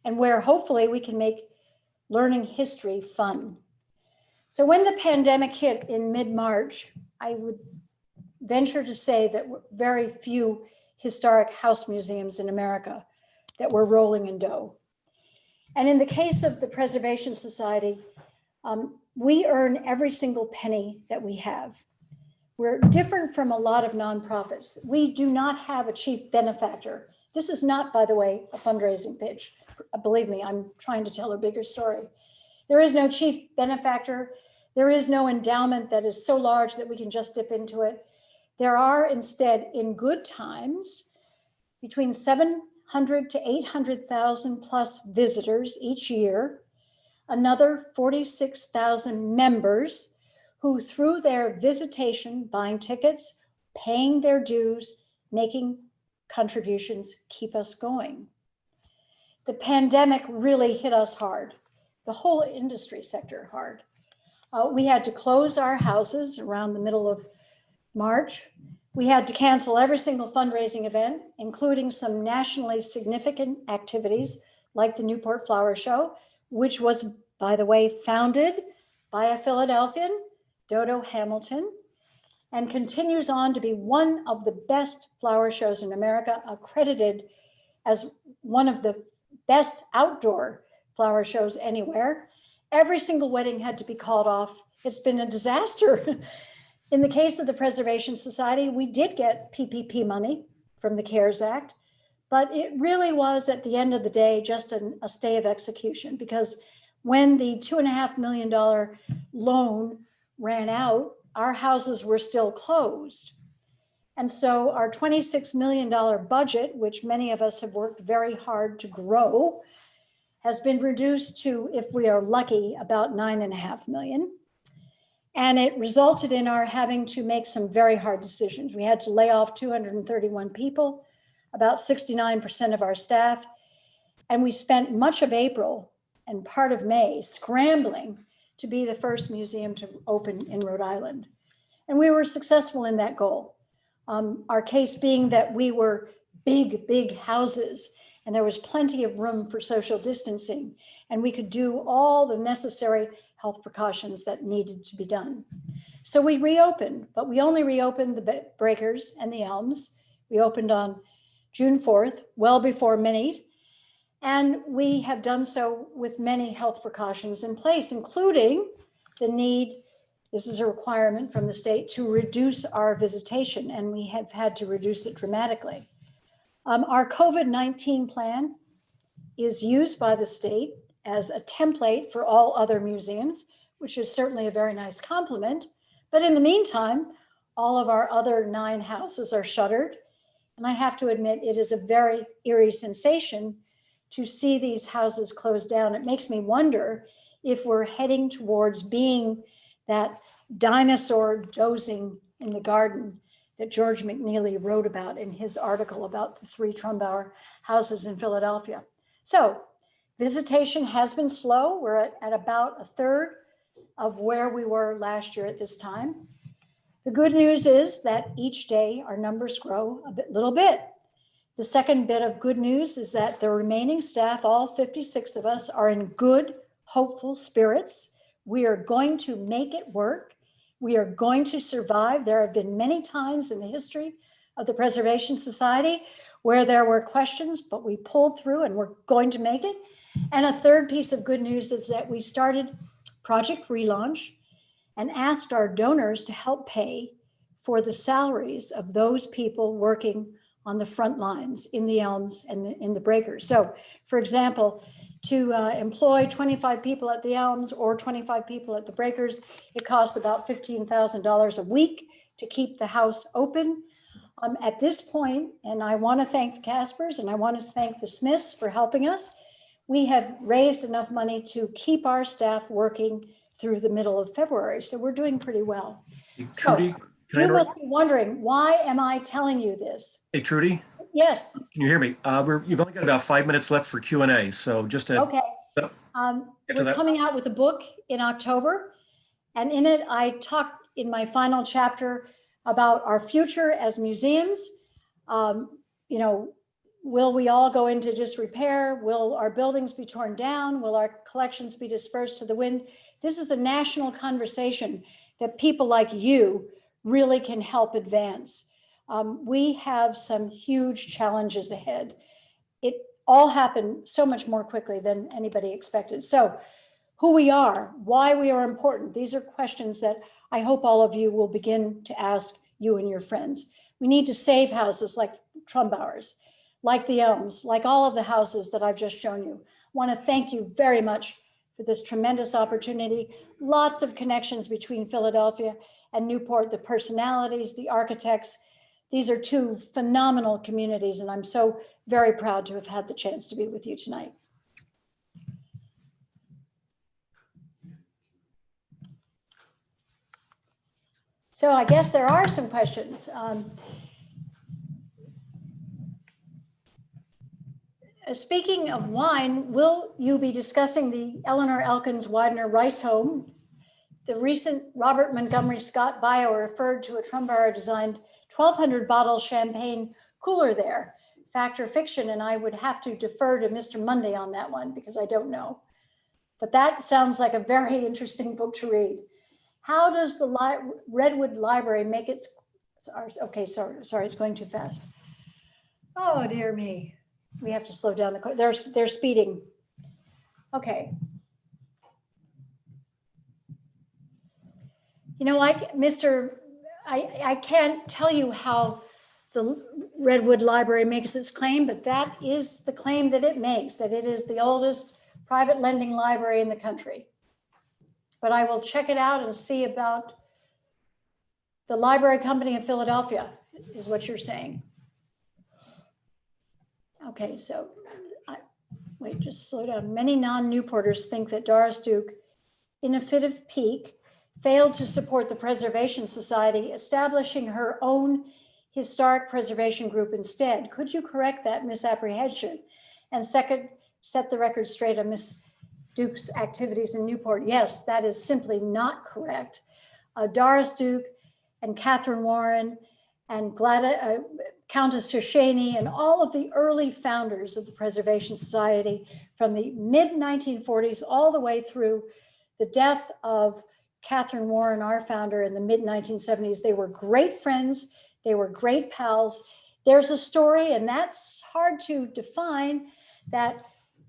C: and where hopefully we can make learning history fun. So when the pandemic hit in mid-March, I would venture to say that very few historic house museums in America that were rolling in dough. And in the case of the Preservation Society, we earn every single penny that we have. We're different from a lot of nonprofits. We do not have a chief benefactor. This is not, by the way, a fundraising pitch. Believe me, I'm trying to tell a bigger story. There is no chief benefactor. There is no endowment that is so large that we can just dip into it. There are instead, in good times, between 700 to 800,000 plus visitors each year, another 46,000 members who through their visitation, buying tickets, paying their dues, making contributions, keep us going. The pandemic really hit us hard, the whole industry sector hard. We had to close our houses around the middle of March. We had to cancel every single fundraising event, including some nationally significant activities like the Newport Flower Show, which was, by the way, founded by a Philadelphian, Dodo Hamilton, and continues on to be one of the best flower shows in America, accredited as one of the best outdoor flower shows anywhere. Every single wedding had to be called off. It's been a disaster. In the case of the Preservation Society, we did get PPP money from the CARES Act, but it really was at the end of the day just a stay of execution, because when the $2.5 million loan ran out, our houses were still closed. And so our $26 million budget, which many of us have worked very hard to grow, has been reduced to, if we are lucky, about $9.5 million. And it resulted in our having to make some very hard decisions. We had to lay off 231 people, about 69% of our staff. And we spent much of April and part of May scrambling to be the first museum to open in Rhode Island. And we were successful in that goal. Our case being that we were big houses, and there was plenty of room for social distancing, and we could do all the necessary health precautions that needed to be done. So we reopened, but we only reopened the Breakers and the Elms. We opened on June 4th, well before many, and we have done so with many health precautions in place, including the need, this is a requirement from the state, to reduce our visitation, and we have had to reduce it dramatically. Our COVID-19 plan is used by the state as a template for all other museums, which is certainly a very nice compliment. But in the meantime, all of our other 9 houses are shuttered. And I have to admit, it is a very eerie sensation to see these houses closed down. It makes me wonder if we're heading towards being that dinosaur dozing in the garden that George McNeely wrote about in his article about the 3 Trumbauer houses in Philadelphia. So visitation has been slow. We're at about 1/3 of where we were last year at this time. The good news is that each day our numbers grow a little bit. The second bit of good news is that the remaining staff, all 56 of us, are in good, hopeful spirits. We are going to make it work. We are going to survive. There have been many times in the history of the Preservation Society where there were questions, but we pulled through and we're going to make it. And a third piece of good news is that we started Project Relaunch and asked our donors to help pay for the salaries of those people working on the front lines in the Elms and in the Breakers. So, for example, to employ 25 people at the Elms or 25 people at the Breakers, it costs about $15,000 a week to keep the house open. At this point, and I want to thank the Caspers and I want to thank the Smiths for helping us, we have raised enough money to keep our staff working through the middle of February. So we're doing pretty well.
A: Trudy,
C: So you must be wondering, why am I telling you this?
A: Hey, Trudy,
C: Yes.
A: can you hear me? You've only got about 5 minutes left for Q&A. So just to
C: Okay.
A: Get to
C: We're
A: that.
C: coming out with a book in October, and in it, I talked in my final chapter about our future as museums. You know, will we all go into disrepair? Will our buildings be torn down? Will our collections be dispersed to the wind? This is a national conversation that people like you really can help advance. We have some huge challenges ahead. It all happened so much more quickly than anybody expected. So who we are, why we are important, these are questions that I hope all of you will begin to ask you and your friends. We need to save houses like Trumbauer's, like the Elms, like all of the houses that I've just shown you. I want to thank you very much for this tremendous opportunity. Lots of connections between Philadelphia and Newport, the personalities, the architects. These are 2 phenomenal communities, and I'm so very proud to have had the chance to be with you tonight. So I guess there are some questions. Speaking of wine, will you be discussing the Eleanor Elkins Widener Rice Home? The recent Robert Montgomery Scott bio referred to a Trumbauer designed 1,200 bottle champagne cooler there. Fact or fiction? And I would have to defer to Mr. Monday on that one because I don't know. But that sounds like a very interesting book to read. How does the Redwood Library make its, sorry, it's going too fast. Oh, dear me. We have to slow down the car. They're speeding. Okay. You know, I can't tell you how the Redwood Library makes its claim, but that is the claim that it makes, that it is the oldest private lending library in the country. But I will check it out and see about the Library Company of Philadelphia, is what you're saying. Okay, so wait, just slow down. Many non-Newporters think that Doris Duke, in a fit of pique, failed to support the Preservation Society, establishing her own historic preservation group instead. Could you correct that misapprehension? And second, set the record straight on Miss Duke's activities in Newport. Yes, that is simply not correct. Doris Duke and Catherine Warren and Countess Shoshani and all of the early founders of the Preservation Society from the mid-1940s all the way through the death of Catherine Warren, our founder, in the mid-1970s. They were great friends. They were great pals. There's a story, and that's hard to define, that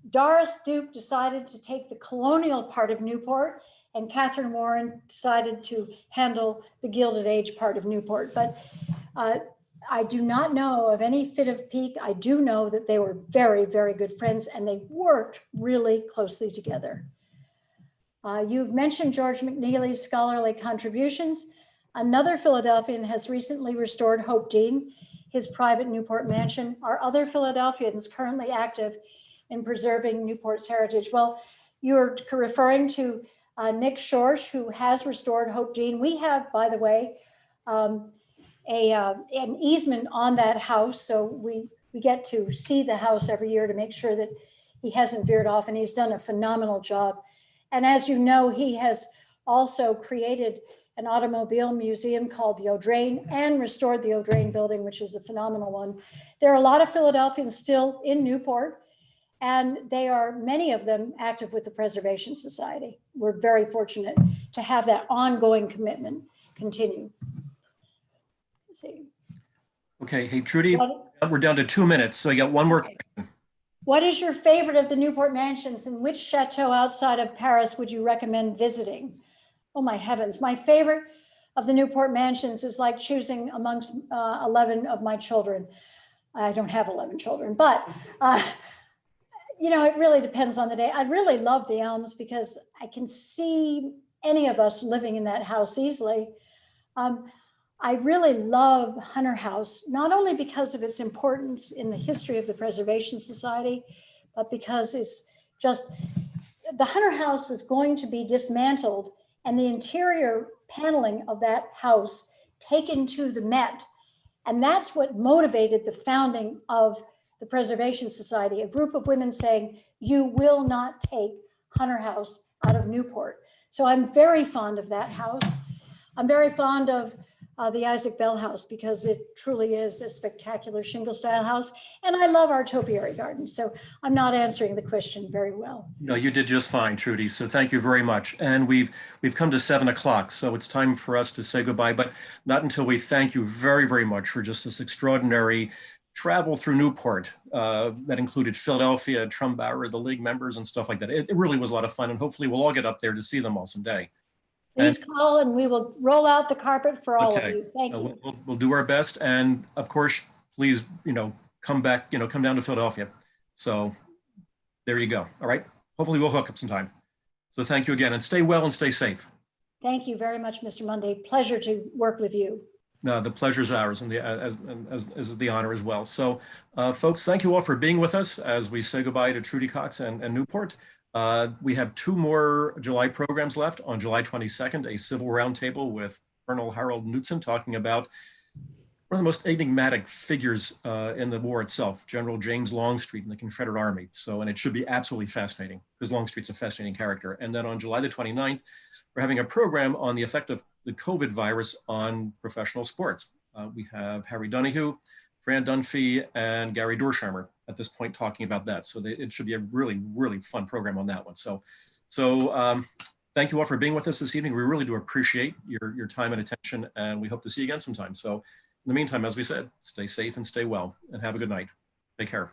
C: Doris Duke decided to take the colonial part of Newport, and Catherine Warren decided to handle the Gilded Age part of Newport. But I do not know of any fit of pique. I do know that they were very, very good friends, and they worked really closely together. You've mentioned George McNeely's scholarly contributions. Another Philadelphian has recently restored Hope Dean, his private Newport mansion. Are other Philadelphians currently active in preserving Newport's heritage? Well, you're referring to Nick Schorsch, who has restored Hope Dean. We have, by the way, an easement on that house, so we get to see the house every year to make sure that he hasn't veered off, and he's done a phenomenal job. And as you know, he has also created an automobile museum called the O'Drain and restored the O'Drain building, which is a phenomenal one. There are a lot of Philadelphians still in Newport, and they are, many of them, active with the Preservation Society. We're very fortunate to have that ongoing commitment continue. Let's see.
A: Okay, hey, Trudy, we're down to 2 minutes, so you got one more
C: question. What is your favorite of the Newport mansions, and which chateau outside of Paris would you recommend visiting? Oh my heavens, my favorite of the Newport mansions is like choosing amongst 11 of my children. I don't have 11 children, but you know, it really depends on the day. I really love the Elms because I can see any of us living in that house easily. I really love Hunter House, not only because of its importance in the history of the Preservation Society, but because it's just, the Hunter House was going to be dismantled and the interior paneling of that house taken to the Met. And that's what motivated the founding of the Preservation Society, a group of women saying, you will not take Hunter House out of Newport. So I'm very fond of that house. I'm very fond of the Isaac Bell House because it truly is a spectacular shingle style house. And I love our topiary garden. So I'm not answering the question very well.
A: No, you did just fine, Trudy. So thank you very much. And we've come to 7 o'clock. So it's time for us to say goodbye, but not until we thank you very, very much for just this extraordinary travel through Newport that included Philadelphia, Trumbauer, the league members and stuff like that. It really was a lot of fun. And hopefully we'll all get up there to see them all someday.
C: Please call and we will roll out the carpet for all of you. Thank you.
A: We'll do our best. And of course, please, come back, come down to Philadelphia. So there you go. All right. Hopefully we'll hook up sometime. So thank you again and stay well and stay safe.
C: Thank you very much, Mr. Monday. Pleasure to work with you.
A: No, the pleasure's ours and as the honor as well. So folks, thank you all for being with us as we say goodbye to Trudy Cox and Newport. We have 2 more July programs left. On July 22nd, a civil roundtable with Colonel Harold Knudsen talking about one of the most enigmatic figures in the war itself, General James Longstreet in the Confederate Army. So, and it should be absolutely fascinating because Longstreet's a fascinating character. And then on July the 29th, we're having a program on the effect of the COVID virus on professional sports. We have Harry Donahue, Fran Dunphy, and Gary Dorsheimer at this point talking about that. So it should be a really, really fun program on that one. So thank you all for being with us this evening. We really do appreciate your time and attention, and we hope to see you again sometime. So in the meantime, as we said, stay safe and stay well, and have a good night. Take care.